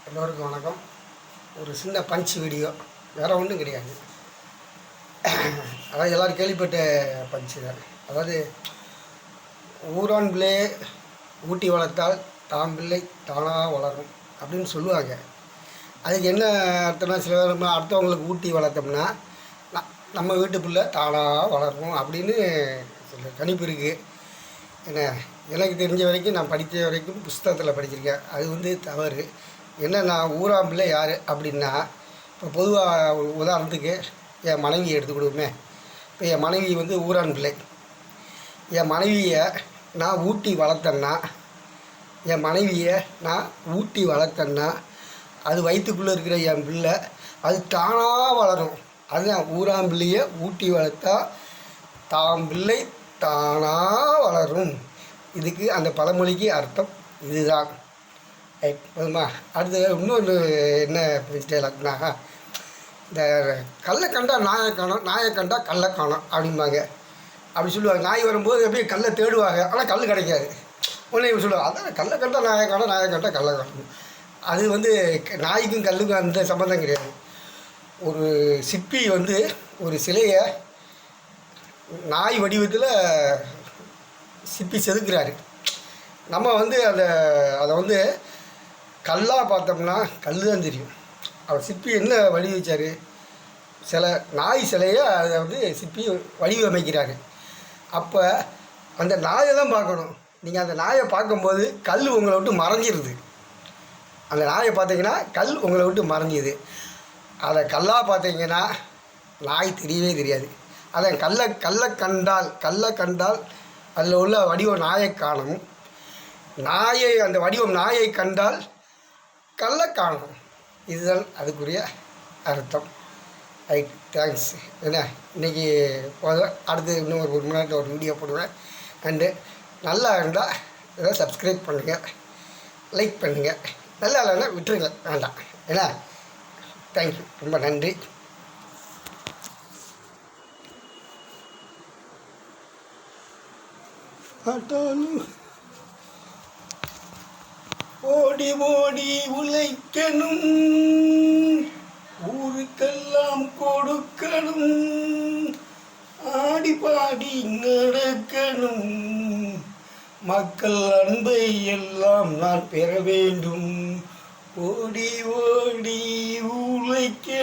எல்லோருக்கும் வணக்கம். ஒரு சின்ன பஞ்ச் வீடியோ, வேறு ஒன்றும் கிடையாது. அதாவது எல்லோரும் கேள்விப்பட்ட பஞ்சு தான். அதாவது ஊரான் பிள்ளை ஊட்டி வளர்த்தால் தாம் பிள்ளை தானாக வளரும் அப்படின்னு சொல்லுவாங்க. அதுக்கு என்ன அர்த்தம்னா, சில பேர் அடுத்தவங்களுக்கு ஊட்டி வளர்த்தோம்னா நம்ம வீட்டு பிள்ளை தானாக வளரும் அப்படின்னு சொல்ல கணிப்பு இருக்குது. என்ன, எனக்கு தெரிஞ்ச வரைக்கும், நான் படித்த வரைக்கும் புஸ்தகத்தில் படிச்சிருக்கேன். அது தவறு. என்ன, நான் ஊரான் பிள்ளை யார் அப்படின்னா, இப்போ பொதுவாக உதாரணத்துக்கு என் மனைவியை எடுத்துக்கிடுவோமே. இப்போ என் மனைவி ஊரான் பிள்ளை. என் மனைவியை நான் ஊட்டி வளர்த்தேன்னா அது வயிற்றுக்குள்ளே இருக்கிற என் பிள்ளை அது தானாக வளரும். அதுதான் ஊரான் பிள்ளையை ஊட்டி வளர்த்தா தாம் பிள்ளை தானாக வளரும். இதுக்கு அந்த பழமொழிக்கு அர்த்தம் இதுதான். ரைட், போதுமா? அடுத்து இன்னொன்று என்ன டைலாக்னா, இந்த கல்லை கண்டா நாயை காணும், நாயை கண்டா கல்லை காணும் அப்படிம்பாங்க. அப்படி சொல்லுவாங்க. நாய் வரும்போது அப்படியே கல்லை தேடுவாங்க, ஆனால் கல் கிடைக்காது. உடனே சொல்லுவாங்க, அதான் கல்லை கண்டா நாயை காணும், நாயை கண்டா கல்லை காணும். அது நாய்க்கும் கல்லுக்கும் அந்த சம்மந்தம் கிடையாது. ஒரு சிற்பி ஒரு சிலையை நாய் வடிவத்தில் சிற்பி செதுக்கிறாரு. நம்ம அதை கல்லாக பார்த்தோம்னா கல் தான் தெரியும். அவர் சிற்பி என்ன வடிவமைச்சார்? நாய் சிலையை அதை சிற்பி வடிவமைக்கிறாரு. அப்போ அந்த நாயை தான் பார்க்கணும். நீங்கள் அந்த நாயை பார்க்கும்போது கல் உங்களை விட்டு மறைஞ்சிருது. அந்த நாயை பார்த்தீங்கன்னா கல் உங்களை விட்டு மறைஞ்சிது. அதை கல்லாக பார்த்தீங்கன்னா நாய் தெரியவே தெரியாது. அதை கல்லை கண்டால் அதில் உள்ள வடிவம் நாயை காணும். அந்த வடிவம் நாயை கண்டால் கல்லை காணும். இதுதான் அதுக்குரிய அர்த்தம். Right, thanks. என்ன, இன்றைக்கி அடுத்து இன்னும் ஒரு மணி நேரத்தில் ஒரு வீடியோ போடுவேன். அண்டு நல்லா இருந்தால் ஏதோ சப்ஸ்கிரைப் பண்ணுங்கள், லைக் பண்ணுங்கள். நல்லா இல்லைன்னா விட்டுருங்க, வேண்டாம். ஏன்னா, தேங்க்யூ, ரொம்ப நன்றி. ஓடி ஓடி உழைக்கணும், ஊருக்கெல்லாம் கொடுக்கணும், ஆடி பாடி நடக்கணும், மக்கள் அன்பை எல்லாம் நான் பெற வேண்டும். ஓடி ஓடி உழைக்க